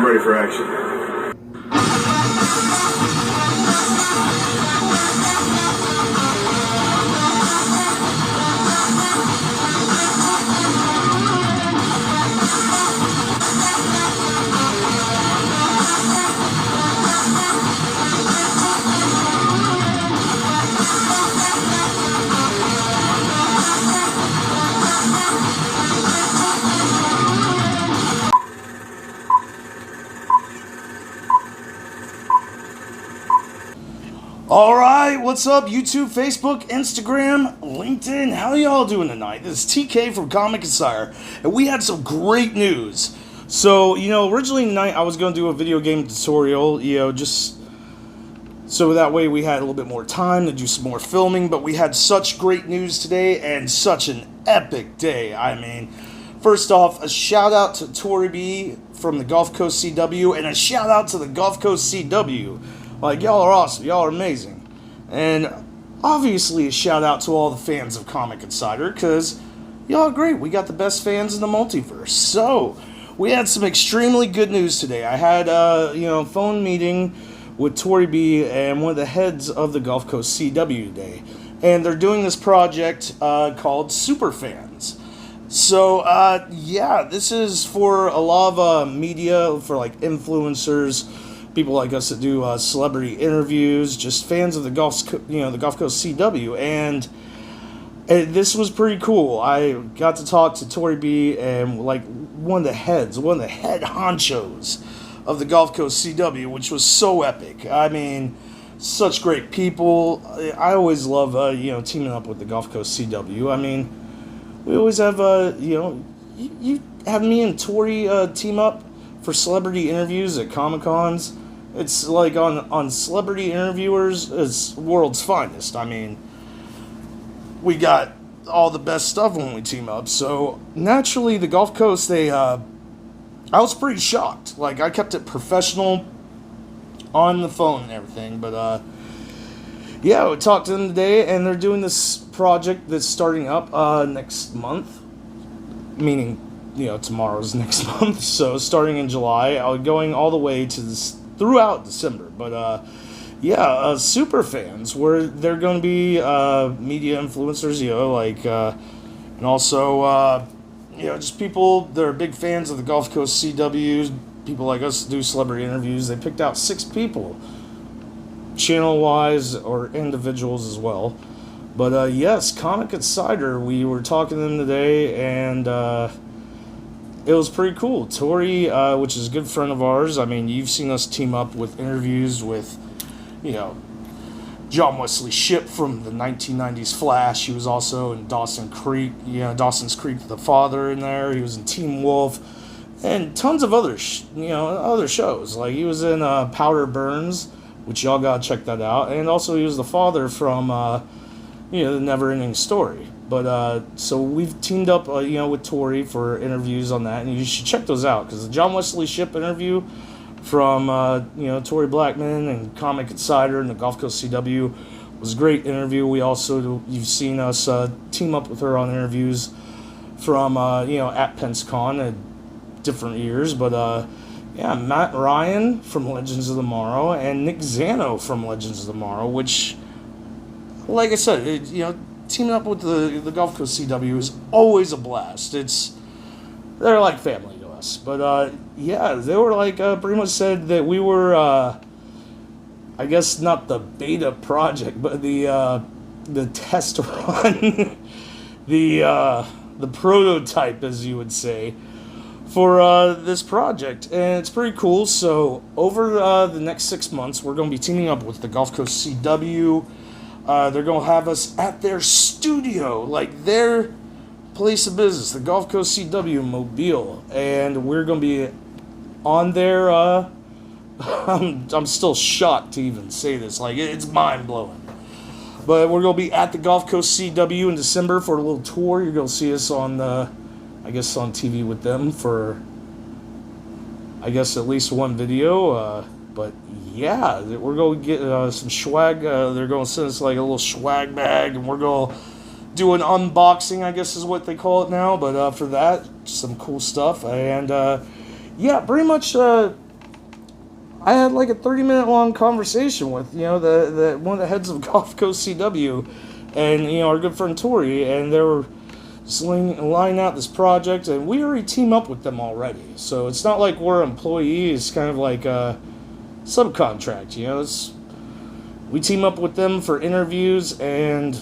I'm ready for action. Alright, what's up YouTube, Facebook, Instagram, LinkedIn? How y'all doing tonight? This is TK from Comic Insider, and we had some great news. So, originally tonight I was going to do a video game tutorial, just so that way we had a little bit more time to do some more filming, but we had such great news today and such an epic day. I mean, first off, a shout out to Tori B from the Gulf Coast CW, and a shout out to the Gulf Coast CW. Like, y'all are awesome. Y'all are amazing. And obviously a shout out to all the fans of Comic Insider, because y'all are great. We got the best fans in the multiverse. So, we had some extremely good news today. I had a phone meeting with Tori B and one of the heads of the Gulf Coast CW today. And they're doing this project called Superfans. So, this is for a lot of media, for like influencers, people like us that do celebrity interviews, just fans of the Gulf Coast CW, and this was pretty cool. I got to talk to Tori B and like one of the head honchos of the Gulf Coast CW, which was so epic. I mean, such great people. I always love teaming up with the Gulf Coast CW. I mean, we always have you have me and Tori team up for celebrity interviews at Comic-Cons. It's like on celebrity interviewers, it's world's finest. I mean, we got all the best stuff when we team up. So naturally, the Gulf Coast, I was pretty shocked. Like, I kept it professional on the phone and everything. But we talked to them today, and they're doing this project that's starting up next month, meaning tomorrow's next month. So starting in July, going all the way to throughout December. But Superfans, where they're going to be media influencers, and also just people that are big fans of the Gulf Coast CW, people like us that do celebrity interviews. They picked out 6 people, channel-wise or individuals as well. But yes, Comic Insider, we were talking to them today, and it was pretty cool. Tori, which is a good friend of ours. I mean, you've seen us team up with interviews with, John Wesley Shipp from the 1990s Flash. He was also in Dawson's Creek, the father in there. He was in Teen Wolf, and tons of other, other shows. Like, he was in Powder Burns, which y'all gotta check that out. And also, he was the father from, the Never Ending Story. But, so we've teamed up, with Tori for interviews on that, and you should check those out, because the John Wesley Shipp interview from, Tori Blackman and Comic Insider and the Gulf Coast CW was a great interview. We also, you've seen us team up with her on interviews from, at PensaCon at different years. But, Matt Ryan from Legends of Tomorrow and Nick Zano from Legends of Tomorrow, which, like I said, teaming up with the Gulf Coast CW is always a blast. They're like family to us. But they were like pretty much said that we were I guess not the beta project, but the test run, the prototype, as you would say, for this project, and it's pretty cool. So over the next 6 months, we're going to be teaming up with the Gulf Coast CW. They're going to have us at their studio, like their place of business, the Gulf Coast CW Mobile, and we're going to be on their, I'm still shocked to even say this, like, it's mind-blowing. But we're going to be at the Gulf Coast CW in December for a little tour. You're going to see us on, I guess, on TV with them for, I guess, at least one video, but yeah, we're going to get some swag. They're going to send us like a little swag bag, and we're going to do an unboxing, I guess is what they call it now. But for that, some cool stuff. And yeah, pretty much I had like a 30-minute long conversation with, the one of the heads of Gulf Coast CW, and, our good friend Tori, and they were just laying out this project, and we already team up with them already. So it's not like we're employees, it's kind of like a subcontract, we team up with them for interviews, and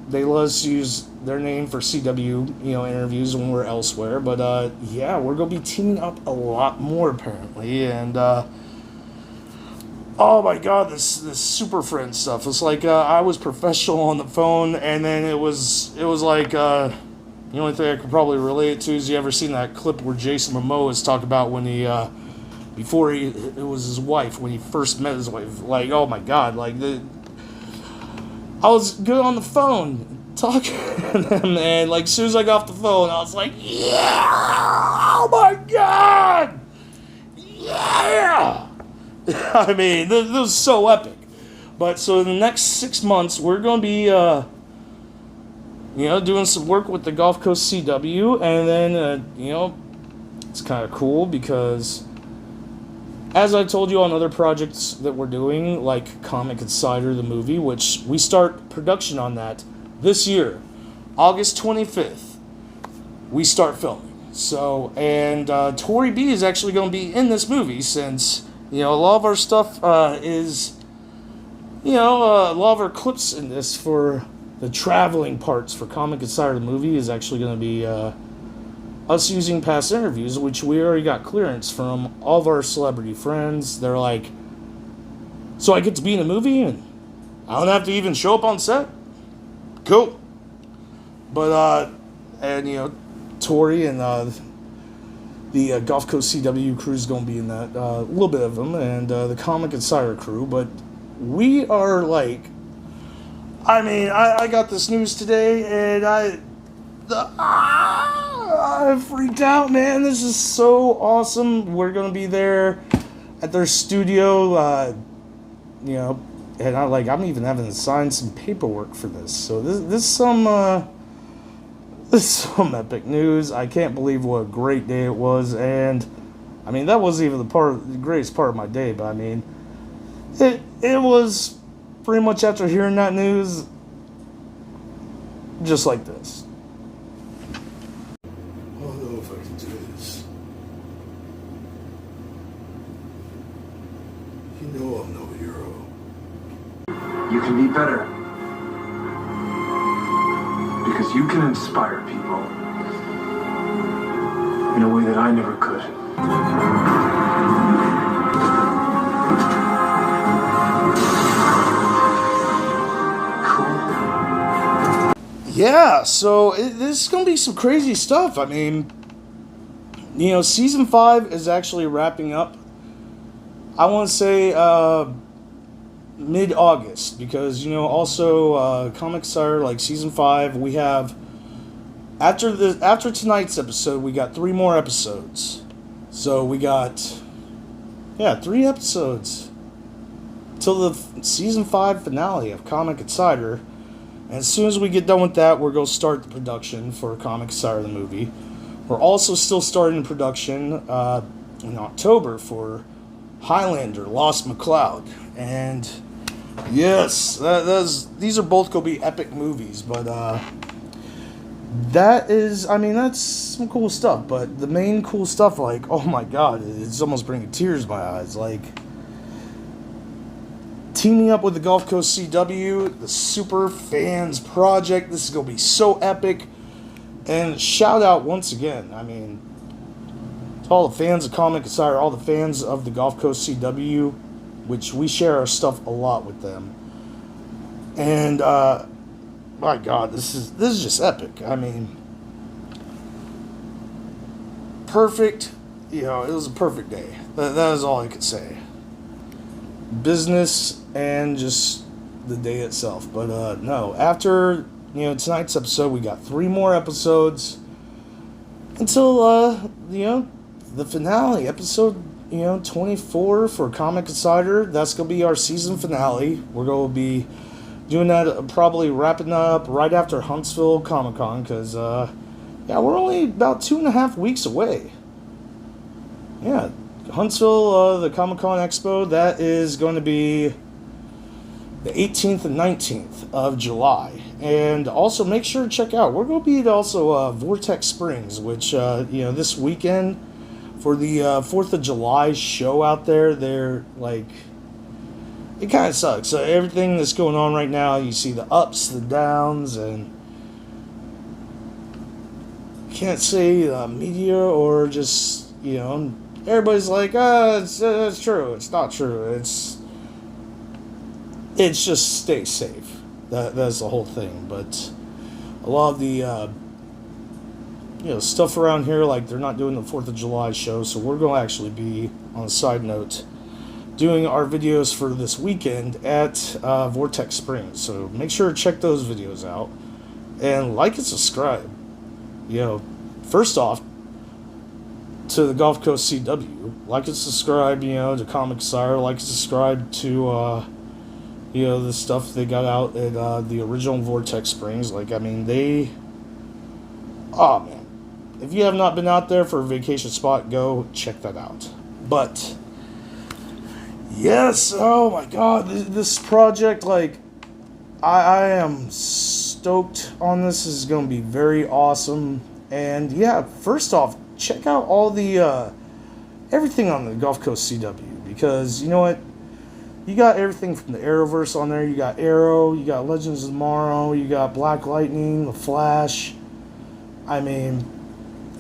they let us use their name for CW, interviews when we're elsewhere. But, we're going to be teaming up a lot more, apparently. And, oh my god, this Superfan stuff. It's like, I was professional on the phone, and then it was like, the only thing I could probably relate it to is, you ever seen that clip where Jason Momoa is talking about when he, before it was his wife, when he first met his wife. Like, oh my god, like, I was good on the phone talking to them, and like as soon as I got off the phone, I was like, yeah, oh my god, yeah. I mean, this was so epic. But so in the next 6 months, we're going to be, doing some work with the Gulf Coast CW, and then, it's kind of cool because, as I told you on other projects that we're doing, like Comic Insider, the movie, which we start production on that this year, August 25th, we start filming. So, and Tori B is actually going to be in this movie, since, a lot of our stuff is, a lot of our clips in this for the traveling parts for Comic Insider, the movie, is actually going to be us using past interviews, which we already got clearance from all of our celebrity friends. They're like, so I get to be in a movie and I don't have to even show up on set? Cool. But, Tori and the Gulf Coast CW crew is going to be in that, a little bit of them, and the Comic Insider crew. But we are like, I got this news today, and I freaked out, man. This is so awesome. We're going to be there at their studio, and I'm even having to sign some paperwork for this. So this is some epic news. I can't believe what a great day it was. And that wasn't even the greatest part of my day, but it was pretty much after hearing that news, just like this. I don't know if I can do this. I'm no hero. You can be better. Because you can inspire people in a way that I never could. Cool. Yeah, so this is going to be some crazy stuff. Season 5 is actually wrapping up. I want to say mid-August, because also Comic Insider, like season 5, we have after tonight's episode, we got 3 more episodes. So we got 3 episodes till the season 5 finale of Comic Insider. And as soon as we get done with that, we're going to start the production for Comic Insider, the movie. We're also still starting production in October for Highlander, Lost McCloud. And yes, these are both going to be epic movies, but that's some cool stuff. But the main cool stuff, like, oh my god, it's almost bringing tears to my eyes. Like, teaming up with the Gulf Coast CW, the Superfans project, this is going to be so epic. And shout out once again, to all the fans of Comic Insider, all the fans of the Gulf Coast CW, which we share our stuff a lot with them. And my god, this is just epic. Perfect. It was a perfect day. That is all I could say. Business and just the day itself. But no, after tonight's episode, we got 3 more episodes until the finale, episode 24 for Comic Insider. That's going to be our season finale. We're going to be doing that, probably wrapping that up right after Huntsville Comic Con, because, we're only about 2.5 weeks away. Yeah, Huntsville, the Comic-Con Expo, that is going to be the 18th and 19th of July. And also make sure to check out, we're going to be at also Vortex Springs, which, this weekend for the 4th of July show out there, they're like, it kind of sucks. So everything that's going on right now, you see the ups, the downs, and can't say media or just, everybody's like, it's true. It's not true. It's just stay safe. That's the whole thing. But a lot of the stuff around here, like they're not doing the 4th of July show, so we're going to actually be, on a side note, doing our videos for this weekend at Vortex Springs. So make sure to check those videos out and like and subscribe. First off, to the Gulf Coast CW, like and subscribe, to Comic Sire, like and subscribe to, the stuff they got out at the original Vortex Springs. Oh man, if you have not been out there for a vacation spot, go check that out. But, yes, oh my god, this project, I am stoked on this. This is going to be very awesome. And yeah, first off, check out all the everything on the Gulf Coast CW, because you know what, you got everything from the Arrowverse on there. You got Arrow, you got Legends of Tomorrow, you got Black Lightning, The Flash,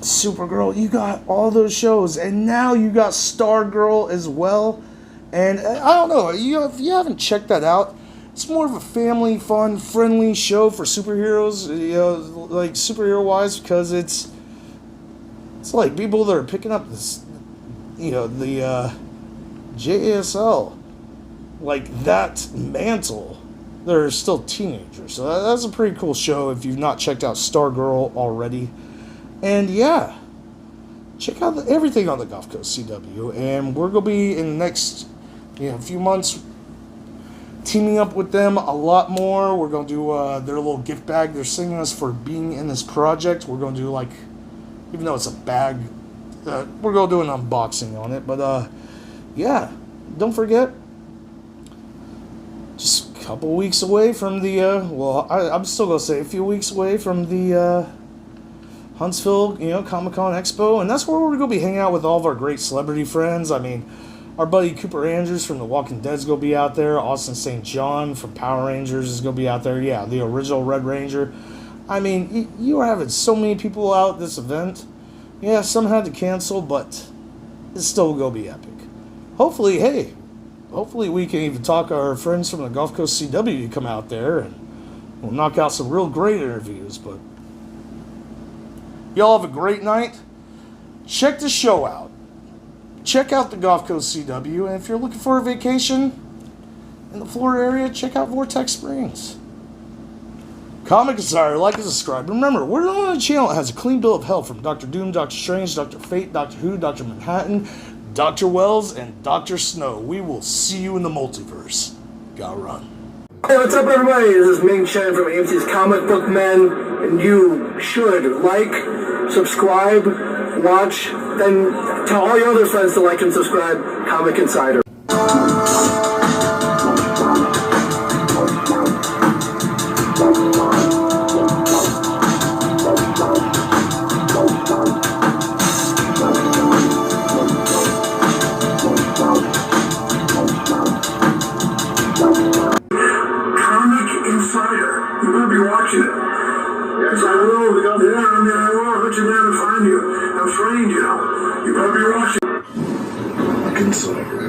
Supergirl. You got all those shows, and now you got Stargirl as well. And I don't know, if you haven't checked that out, it's more of a family, fun, friendly show for superheroes, like superhero-wise, because it's like people that are picking up this, the JSL, like that mantle. They're still teenagers, so that's a pretty cool show if you've not checked out Stargirl already. And yeah, check out everything on the Gulf Coast CW, and we're going to be in the next few months teaming up with them a lot more. We're going to do their little gift bag they're sending us for being in this project. We're going to do, even though it's a bag, we're going to do an unboxing on it. But yeah, don't forget, just a couple weeks away from the I'm still going to say a few weeks away from the Huntsville Comic-Con Expo, and that's where we're going to be hanging out with all of our great celebrity friends. Our buddy Cooper Andrews from The Walking Dead is going to be out there. Austin St. John from Power Rangers is going to be out there. Yeah, the original Red Ranger. You are having so many people out at this event. Yeah, some had to cancel, but it's still going to be epic. Hopefully we can even talk our friends from the Gulf Coast CW to come out there, and we'll knock out some real great interviews. But y'all have a great night. Check the show out. Check out the Gulf Coast CW, and if you're looking for a vacation in the Florida area, check out Vortex Springs. Comic Insider, like and subscribe. Remember, we're the only channel that has a clean bill of health from Dr. Doom, Dr. Strange, Dr. Fate, Doctor Who, Dr. Manhattan, Dr. Wells, and Dr. Snow. We will see you in the multiverse. Gotta run. Hey, what's up, everybody? This is Ming Chen from AMC's Comic Book Men, and you should like, subscribe, watch, then tell all your other friends to like and subscribe Comic Insider. You better be watching it. Yes, I will. Yeah, I will. I'll let you down and find you. I'm trained, you better be watching. Insider.